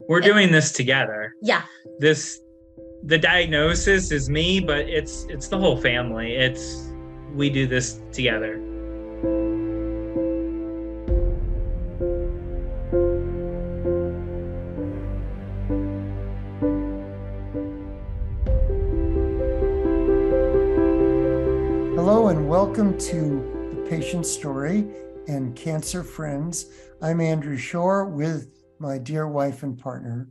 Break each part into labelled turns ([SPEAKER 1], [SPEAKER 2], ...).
[SPEAKER 1] we're doing this together.
[SPEAKER 2] Yeah.
[SPEAKER 1] The diagnosis is me, but it's the whole family. We do this together.
[SPEAKER 3] Hello and welcome to The Patient Story and Cancer Friends. I'm Andrew Schorr with my dear wife and partner,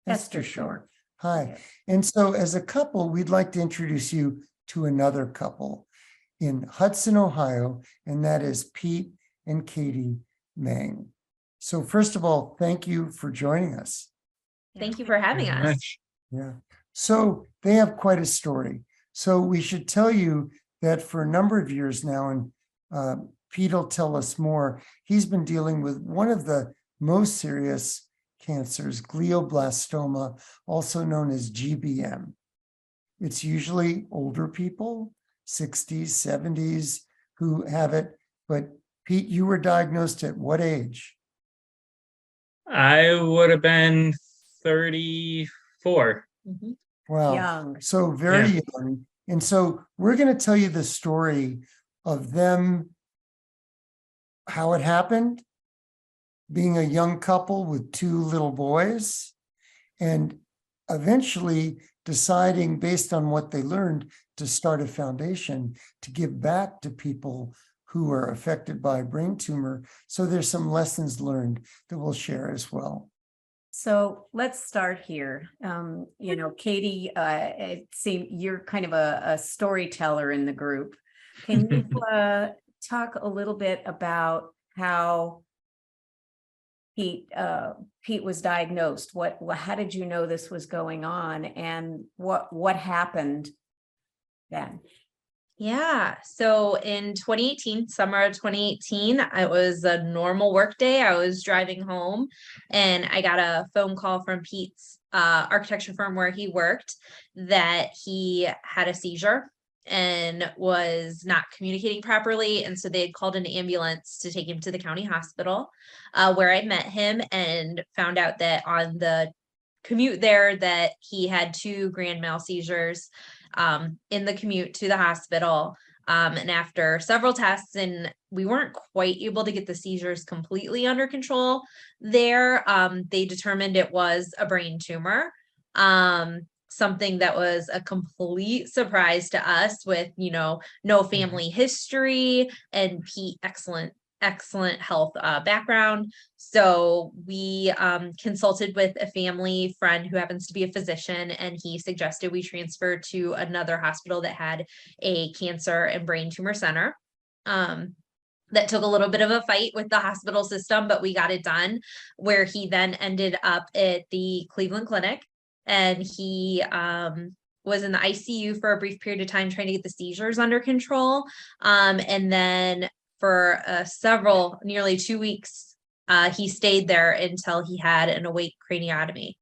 [SPEAKER 3] Esther Schorr. Hi. And so as a couple, we'd like to introduce you to another couple in Hudson, Ohio, and that is Pete and Katie Mang. So first of all, thank you for joining us.
[SPEAKER 2] Thank you for having us.
[SPEAKER 3] Yeah. So they have quite a story. So we should tell you that for a number of years now, and Pete will tell us more, he's been dealing with one of the most serious cancers, glioblastoma, also known as GBM. It's usually older people, 60s, 70s, who have it. But Pete, you were diagnosed at what age?
[SPEAKER 1] I would have been 34.
[SPEAKER 2] Mm-hmm.
[SPEAKER 3] Wow.
[SPEAKER 2] Young.
[SPEAKER 3] So very young. And so we're going to tell you the story of them, how it happened, being a young couple with two little boys, and eventually deciding, based on what they learned, to start a foundation to give back to people who are affected by a brain tumor. So there's some lessons learned that we'll share as well.
[SPEAKER 4] So let's start here. Katie, it seems you're kind of a storyteller in the group. Can you talk a little bit about how Pete was diagnosed? How did you know this was going on, and what happened then?
[SPEAKER 2] Yeah. So in 2018, summer of 2018, it was a normal work day. I was driving home and I got a phone call from Pete's architecture firm where he worked that he had a seizure and was not communicating properly. And so they had called an ambulance to take him to the county hospital, where I met him and found out that on the commute there that he had 2 grand mal seizures in the commute to the hospital. And after several tests, and we weren't quite able to get the seizures completely under control there, they determined it was a brain tumor. Something that was a complete surprise to us with, no family history, and Pete, excellent health background. So we consulted with a family friend who happens to be a physician, and he suggested we transfer to another hospital that had a cancer and brain tumor center. That took a little bit of a fight with the hospital system, but we got it done, where he then ended up at the Cleveland Clinic, and he was in the ICU for a brief period of time trying to get the seizures under control. And then for nearly 2 weeks, he stayed there until he had an awake craniotomy.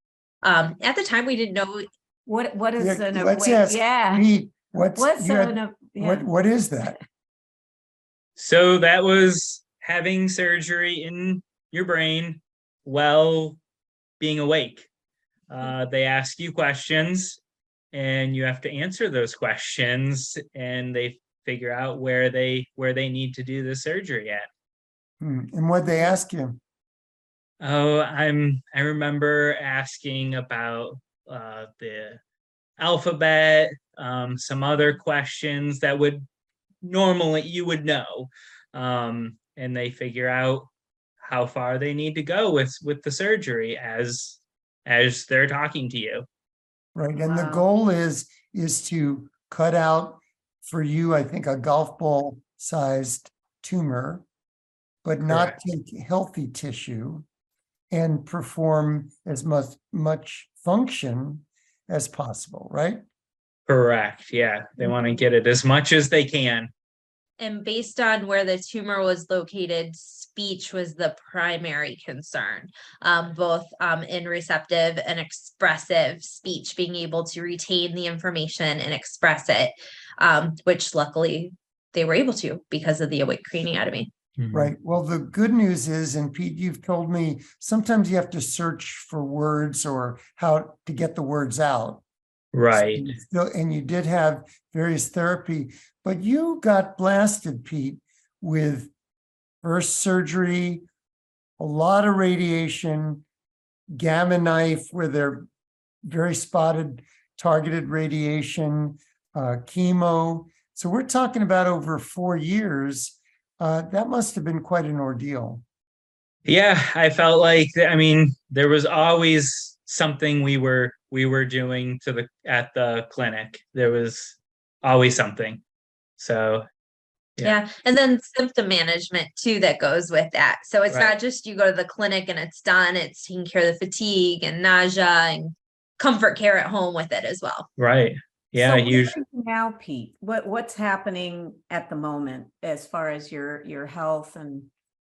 [SPEAKER 2] At the time, we didn't know
[SPEAKER 4] what is an
[SPEAKER 3] let's
[SPEAKER 4] awake.
[SPEAKER 3] ask
[SPEAKER 4] Yeah.
[SPEAKER 3] Pete, what is that?
[SPEAKER 1] So that was having surgery in your brain while being awake. They ask you questions and you have to answer those questions, and they figure out where they need to do the surgery at.
[SPEAKER 3] And what'd they ask you?
[SPEAKER 1] Oh, I remember asking about the alphabet, some other questions that would normally you would know, and they figure out how far they need to go with the surgery as they're talking to you.
[SPEAKER 3] Right, and the goal is to cut out, for you, I think, a golf ball sized tumor, but not take healthy tissue and perform as much function as possible, right?
[SPEAKER 1] Correct. Yeah. They want to get it as much as they can.
[SPEAKER 2] And based on where the tumor was located, speech was the primary concern, both in receptive and expressive speech, being able to retain the information and express it, which luckily they were able to because of the awake craniotomy.
[SPEAKER 3] Right. Well, the good news is, and Pete, you've told me sometimes you have to search for words or how to get the words out.
[SPEAKER 1] Right.
[SPEAKER 3] And you did have various therapy, but you got blasted, Pete, with first surgery, a lot of radiation, gamma knife where they're very spotted, targeted radiation, chemo. So we're talking about over 4 years. That must have been quite an ordeal.
[SPEAKER 1] Yeah, I felt like, I mean, there was always something we were doing at the clinic. There was always something. So
[SPEAKER 2] yeah. And then symptom management too that goes with that. So it's
[SPEAKER 1] Right.
[SPEAKER 2] not just you go to the clinic and it's done, it's taking care of the fatigue and nausea and comfort care at home with it as well.
[SPEAKER 1] Right. Yeah,
[SPEAKER 4] So where
[SPEAKER 1] usually.
[SPEAKER 4] are you now, Pete, what's happening at the moment as far as your health and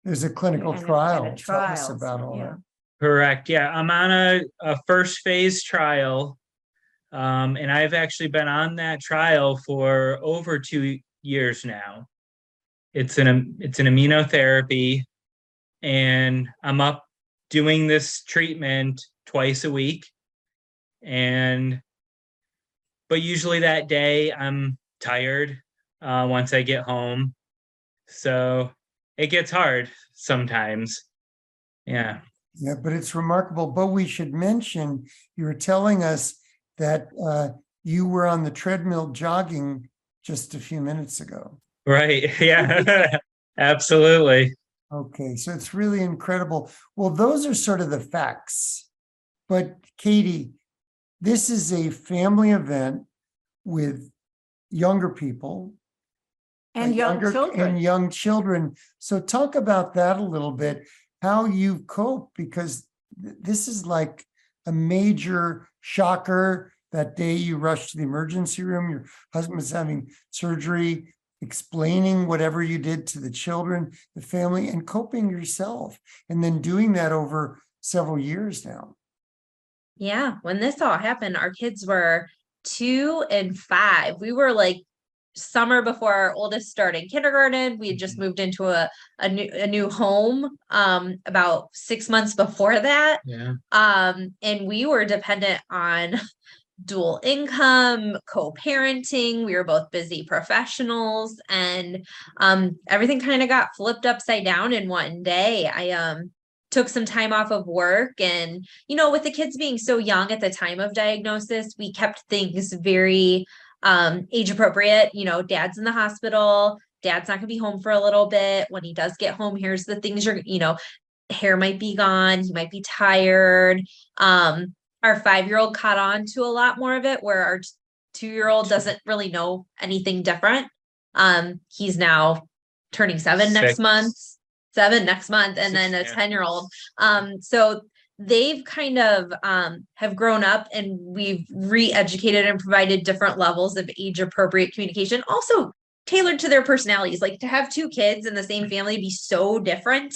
[SPEAKER 3] There's a clinical
[SPEAKER 4] and
[SPEAKER 3] trial. Tell us
[SPEAKER 4] trials?
[SPEAKER 3] about all
[SPEAKER 4] Yeah.
[SPEAKER 3] that.
[SPEAKER 1] Correct. Yeah, I'm on a first phase trial. And I've actually been on that trial for over 2 years now. It's an immunotherapy, and I'm up doing this treatment twice a week. But usually that day I'm tired once I get home. So it gets hard sometimes. Yeah.
[SPEAKER 3] Yeah, but it's remarkable. But we should mention, you were telling us that you were on the treadmill jogging just a few minutes ago.
[SPEAKER 1] Right. Yeah. Absolutely.
[SPEAKER 3] Okay, so it's really incredible. Well, those are sort of the facts. But Katie, this is a family event with younger people
[SPEAKER 4] And young children.
[SPEAKER 3] and young children. So talk about that a little bit, how you cope, because this is like a major shocker. That day you rushed to the emergency room, your husband was having surgery, explaining whatever you did to the children, the family, and coping yourself, and then doing that over several years now.
[SPEAKER 2] Yeah, when this all happened, our kids were 2 and 5. We were like summer before our oldest started kindergarten. We had just moved into a new home about 6 months before that.
[SPEAKER 1] Yeah.
[SPEAKER 2] And we were dependent on dual income, co-parenting. We were both busy professionals, and everything kind of got flipped upside down in one day. I took some time off of work, and with the kids being so young at the time of diagnosis, we kept things very age appropriate. Dad's in the hospital, dad's not gonna be home for a little bit. When he does get home, here's the things hair might be gone, he might be tired. Our 5-year-old caught on to a lot more of it, where our 2-year-old doesn't really know anything different. He's now turning 7 next month, and then a 10-year-old. So they've kind of have grown up, and we've re-educated and provided different levels of age appropriate communication, also tailored to their personalities. Like, to have 2 kids in the same family be so different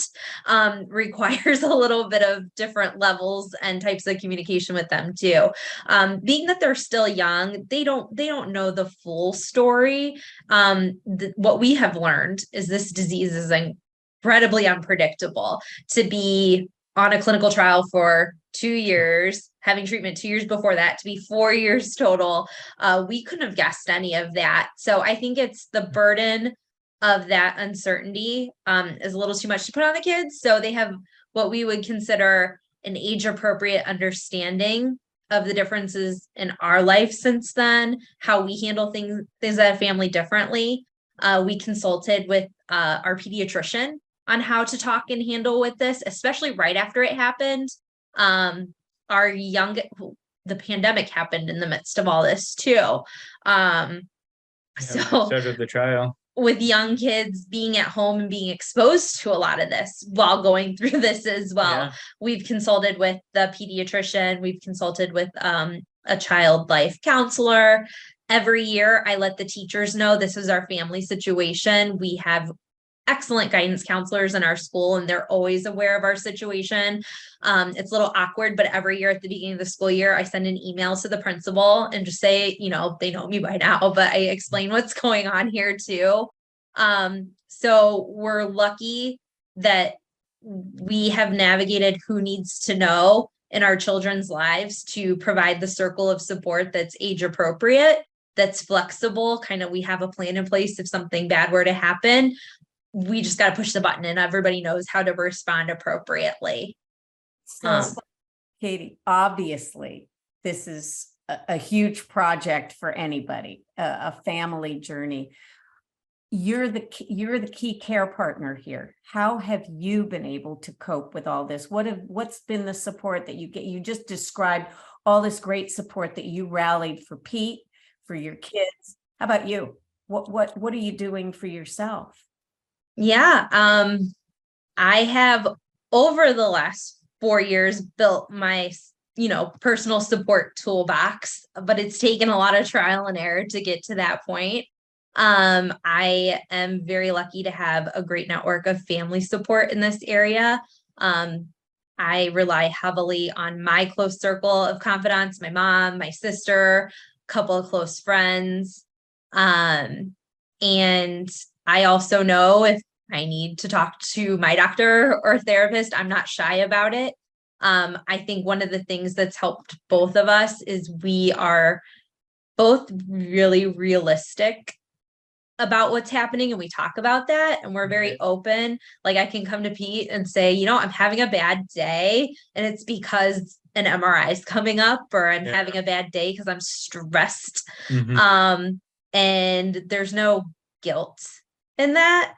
[SPEAKER 2] requires a little bit of different levels and types of communication with them too. Being that they're still young, they don't know the full story. What we have learned is this disease is incredibly unpredictable. To be on a clinical trial for 2 years, having treatment 2 years before that, to be 4 years total, we couldn't have guessed any of that. So I think it's the burden of that uncertainty is a little too much to put on the kids. So they have what we would consider an age appropriate understanding of the differences in our life since then, how we handle things as a family differently. We consulted with our pediatrician on how to talk and handle with this, especially right after it happened. The pandemic happened in the midst of all this too.
[SPEAKER 1] So started the trial
[SPEAKER 2] with young kids being at home and being exposed to a lot of this while going through this as well.
[SPEAKER 1] Yeah.
[SPEAKER 2] We've consulted with the pediatrician. We've consulted with a child life counselor. Every year I let the teachers know this is our family situation. We have excellent guidance counselors in our school, and they're always aware of our situation. It's a little awkward, but every year at the beginning of the school year, I send an email to the principal and just say, they know me by now, but I explain what's going on here too. So we're lucky that we have navigated who needs to know in our children's lives to provide the circle of support that's age appropriate, that's flexible. Kind of, we have a plan in place if something bad were to happen. We just got to push the button and everybody knows how to respond appropriately.
[SPEAKER 4] So, Katie, obviously, this is a huge project for anybody, a family journey. You're the key care partner here. How have you been able to cope with all this? What's been the support that you get? You just described all this great support that you rallied for Pete, for your kids. How about you? What are you doing for yourself?
[SPEAKER 2] Yeah, I have over the last 4 years built my, personal support toolbox, but it's taken a lot of trial and error to get to that point. I am very lucky to have a great network of family support in this area. I rely heavily on my close circle of confidants, my mom, my sister, a couple of close friends. And I also know if I need to talk to my doctor or therapist, I'm not shy about it. I think one of the things that's helped both of us is we are both really realistic about what's happening, and we talk about that, and we're very open. Like, I can come to Pete and say, I'm having a bad day and it's because an MRI is coming up, or I'm having a bad day because I'm stressed. And there's no guilt in that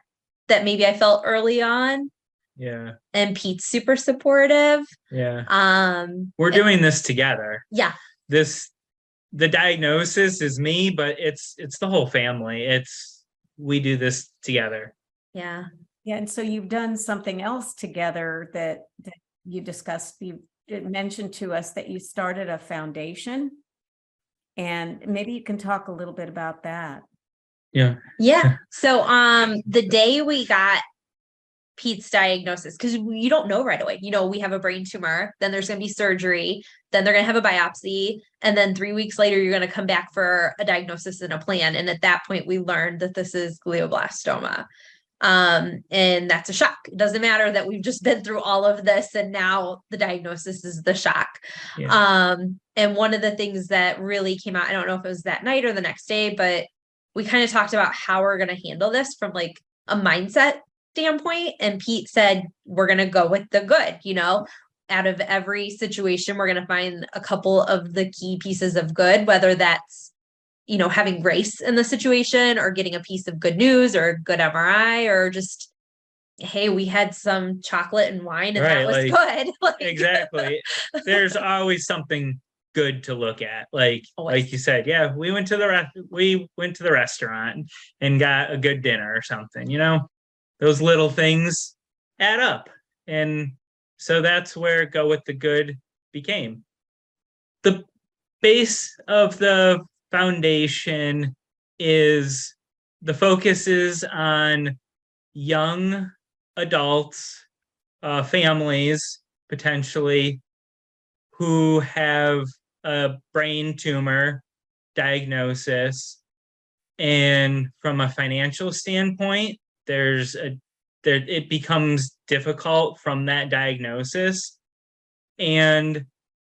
[SPEAKER 2] maybe I felt early on.
[SPEAKER 1] Yeah.
[SPEAKER 2] And Pete's super supportive.
[SPEAKER 1] Yeah. We're doing this together.
[SPEAKER 2] Yeah.
[SPEAKER 1] The diagnosis is me, but it's the whole family. We do this together.
[SPEAKER 2] Yeah.
[SPEAKER 4] Yeah. And so you've done something else together that you discussed. You mentioned to us that you started a foundation, and maybe you can talk a little bit about that.
[SPEAKER 2] Yeah. So the day we got Pete's diagnosis, because you don't know right away. We have a brain tumor, then there's going to be surgery, then they're going to have a biopsy, and then 3 weeks later, you're going to come back for a diagnosis and a plan. And at that point, we learned that this is glioblastoma. And that's a shock. It doesn't matter that we've just been through all of this, and now the diagnosis is the shock. And one of the things that really came out, I don't know if it was that night or the next day, but we kind of talked about how we're going to handle this from like a mindset standpoint. And Pete said, we're going to go with the good, out of every situation, we're going to find a couple of the key pieces of good, whether that's, having grace in the situation, or getting a piece of good news, or a good MRI, or just, hey, we had some chocolate and wine and that was good.
[SPEAKER 1] Exactly. There's always something good to look at. Like you said, we went to the restaurant and got a good dinner or something, those little things add up. And so that's where Go With The Good became. The base of the foundation is the focus is on young adults, families, potentially, who have a brain tumor diagnosis. And from a financial standpoint, it becomes difficult from that diagnosis. And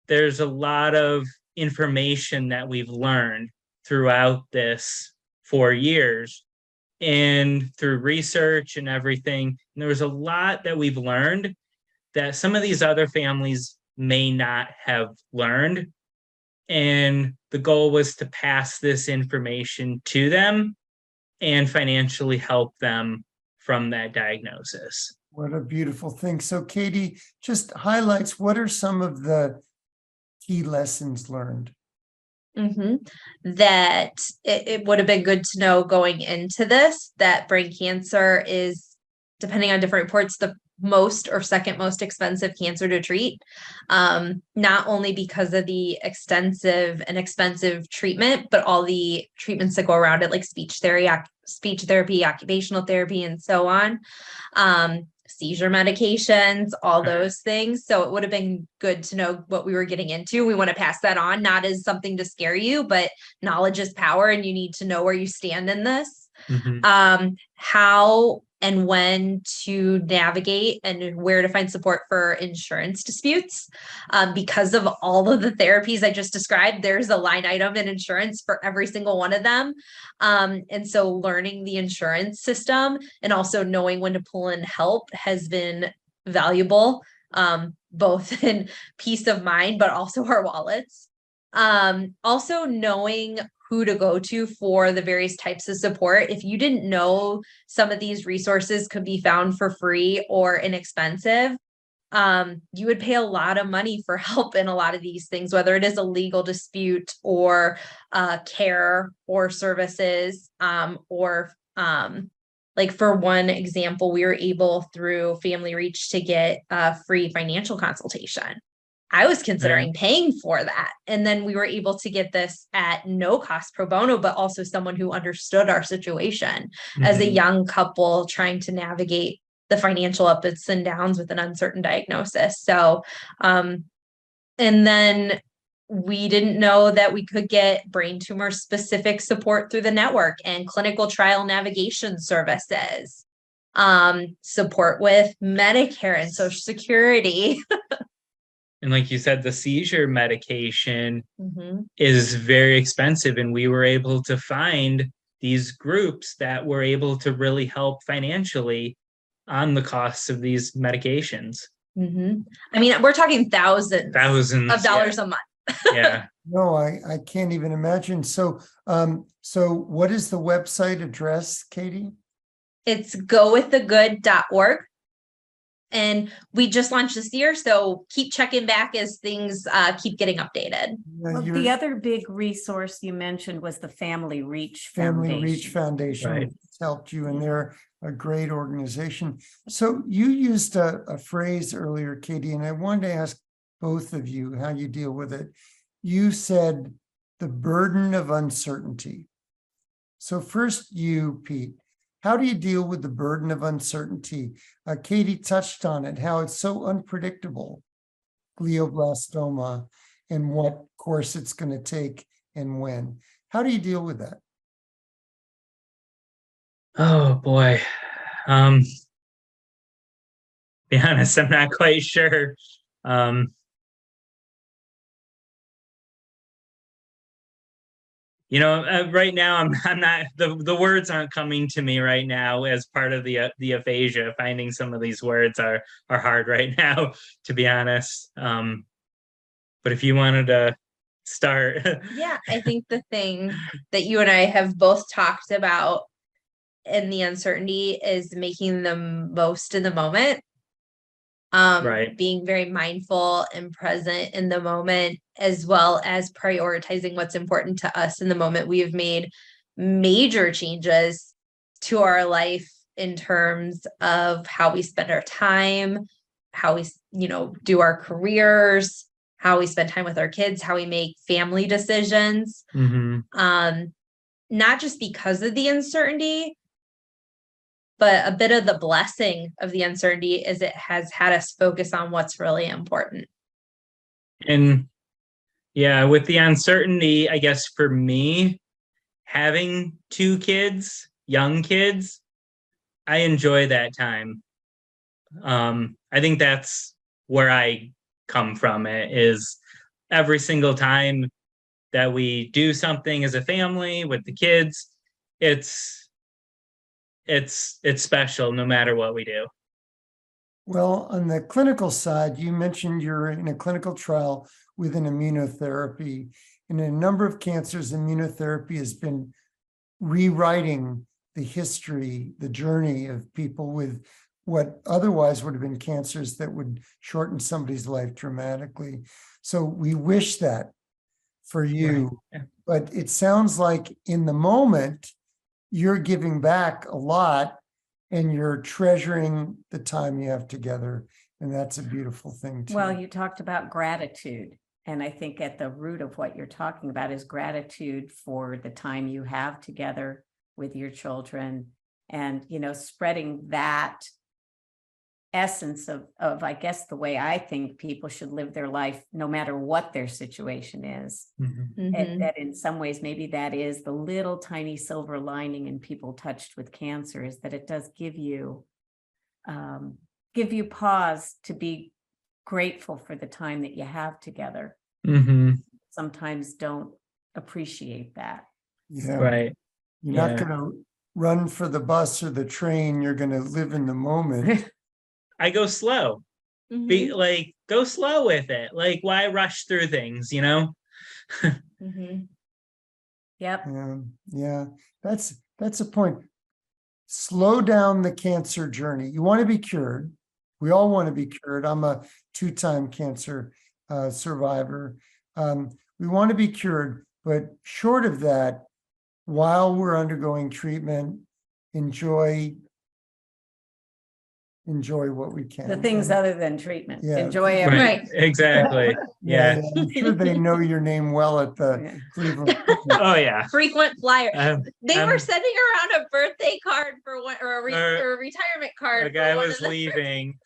[SPEAKER 1] there's a lot of information that we've learned throughout this 4 years and through research and everything. And there was a lot that we've learned that some of these other families may not have learned. And the goal was to pass this information to them and financially help them from that diagnosis.
[SPEAKER 3] What a beautiful thing. So Katie, just highlights, what are some of the key lessons learned?
[SPEAKER 2] That it would have been good to know going into this that brain cancer is, depending on different reports, the most or second most expensive cancer to treat, not only because of the extensive and expensive treatment, but all the treatments that go around it, like speech therapy, occupational therapy, and so on, seizure medications, all those things. So it would have been good to know what we were getting into. We want to pass that on, not as something to scare you, but knowledge is power, and you need to know where you stand in this. How and when to navigate and where to find support for insurance disputes. Because of all of the therapies I just described, there's a line item in insurance for every single one of them. And so learning the insurance system and also knowing when to pull in help has been valuable, both in peace of mind, but also our wallets. Also knowing who to go to for the various types of support. If you didn't know some of these resources could be found for free or inexpensive, you would pay a lot of money for help in a lot of these things, whether it is a legal dispute or care or services, or like for one example, we were able through Family Reach to get a free financial consultation. I was considering paying for that. And then we were able to get this at no cost pro bono, but also someone who understood our situation as a young couple trying to navigate the financial ups and downs with an uncertain diagnosis. So, and then we didn't know that we could get brain tumor specific support through the network and clinical trial navigation services, support with Medicare and Social Security.
[SPEAKER 1] And like you said, the seizure medication is very expensive. And we were able to find these groups that were able to really help financially on the costs of these medications.
[SPEAKER 2] I mean, we're talking thousands of dollars a month.
[SPEAKER 1] Yeah.
[SPEAKER 3] No, I can't even imagine. So, so what is the website address, Katie? It's
[SPEAKER 2] gowiththegood.org. And we just launched this year, so keep checking back as things keep getting updated.
[SPEAKER 4] Well, the other big resource you mentioned was the Family Reach Foundation.
[SPEAKER 3] Family Reach Foundation
[SPEAKER 1] Right.
[SPEAKER 3] helped you, and they're a great organization. So you used a phrase earlier, Katie, and I wanted to ask both of you how you deal with it. You said the burden of uncertainty. So first you, Pete, how do you deal with the burden of uncertainty? Katie touched on it, how it's so unpredictable, glioblastoma, and what course it's going to take and when. How do you deal with that?
[SPEAKER 1] Oh boy. Be honest, I'm not quite sure. Right now I'm not, the words aren't coming to me right now as part of the aphasia. Finding some of these words are hard right now, to be honest. But if you wanted to start.
[SPEAKER 2] Yeah, I think the thing that you and I have both talked about in the uncertainty is making the most in the moment.
[SPEAKER 1] Right.
[SPEAKER 2] Being very mindful and present in the moment, as well as prioritizing what's important to us in the moment. We have made major changes to our life in terms of how we spend our time, how we, do our careers, how we spend time with our kids, how we make family decisions. Not just because of the uncertainty, but a bit of the blessing of the uncertainty is it has had us focus on what's really important.
[SPEAKER 1] And yeah, with the uncertainty, I guess for me, having 2 kids, young kids, I enjoy that time. I think that's where I come from. It is every single time that we do something as a family with the kids, it's special no matter what we do.
[SPEAKER 3] Well, on the clinical side, you mentioned you're in a clinical trial with an immunotherapy. In a number of cancers, immunotherapy has been rewriting the history, the journey of people with what otherwise would have been cancers that would shorten somebody's life dramatically. So we wish that for you. Right. But it sounds like in the moment, you're giving back a lot and you're treasuring the time you have together. And that's a beautiful thing too.
[SPEAKER 4] Well, you talked about gratitude. And I think at the root of what you're talking about is gratitude for the time you have together with your children and, spreading that essence of, I guess, the way I think people should live their life, no matter what their situation is.
[SPEAKER 1] Mhm.
[SPEAKER 2] Mhm.
[SPEAKER 4] That in some ways, maybe that is the little tiny silver lining in people touched with cancer, is that it does give you pause to be grateful for the time that you have together.
[SPEAKER 1] Mhm.
[SPEAKER 4] Sometimes don't appreciate that.
[SPEAKER 3] Yeah.
[SPEAKER 1] Right.
[SPEAKER 3] You're
[SPEAKER 1] Yeah.
[SPEAKER 3] not going to run for the bus or the train. You're going to live in the moment.
[SPEAKER 1] I go slow. Be
[SPEAKER 2] Mhm.
[SPEAKER 1] like, go slow with it. Like, why rush through things, you know?
[SPEAKER 2] Mhm.
[SPEAKER 4] Yep.
[SPEAKER 3] Yeah, that's a point. Slow down the cancer journey. You want to be cured. We all want to be cured. I'm a 2-time cancer survivor. We want to be cured, but short of that, while we're undergoing treatment, enjoy what we can.
[SPEAKER 4] The things
[SPEAKER 3] And-
[SPEAKER 4] other than treatment.
[SPEAKER 3] Yeah.
[SPEAKER 4] Enjoy
[SPEAKER 1] Right.
[SPEAKER 4] everything.
[SPEAKER 2] Right.
[SPEAKER 1] Exactly. Yeah.
[SPEAKER 3] I'm sure they know your name well at the
[SPEAKER 4] Yeah.
[SPEAKER 3] Cleveland.
[SPEAKER 1] Oh yeah.
[SPEAKER 2] Frequent flyer. They were
[SPEAKER 1] I'm-
[SPEAKER 2] sending around a birthday card for one, or a retirement card.
[SPEAKER 1] A guy
[SPEAKER 2] for one
[SPEAKER 1] was
[SPEAKER 2] of the-
[SPEAKER 1] leaving,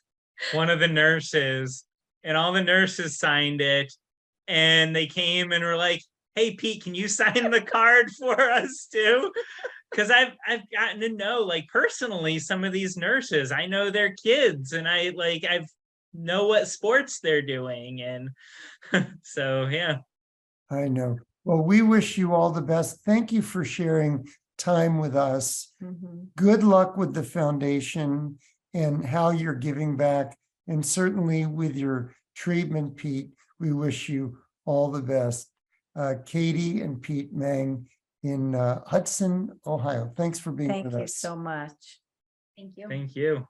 [SPEAKER 1] one of the nurses, and all the nurses signed it. And they came and were like, "Hey Pete, can you sign the card for us too?" Because I've gotten to know, like, personally some of these nurses. I know their kids, and I've know what sports they're doing, and so yeah.
[SPEAKER 3] I know. Well, we wish you all the best. Thank you for sharing time with us.
[SPEAKER 4] Mhm.
[SPEAKER 3] Good luck with the foundation and how you're giving back. And certainly with your treatment, Pete, we wish you all the best. Katie and Pete Mang in Hudson, Ohio. Thanks for being
[SPEAKER 4] Thank
[SPEAKER 3] with
[SPEAKER 4] you
[SPEAKER 3] us.
[SPEAKER 4] so much.
[SPEAKER 2] Thank you.
[SPEAKER 1] Thank you.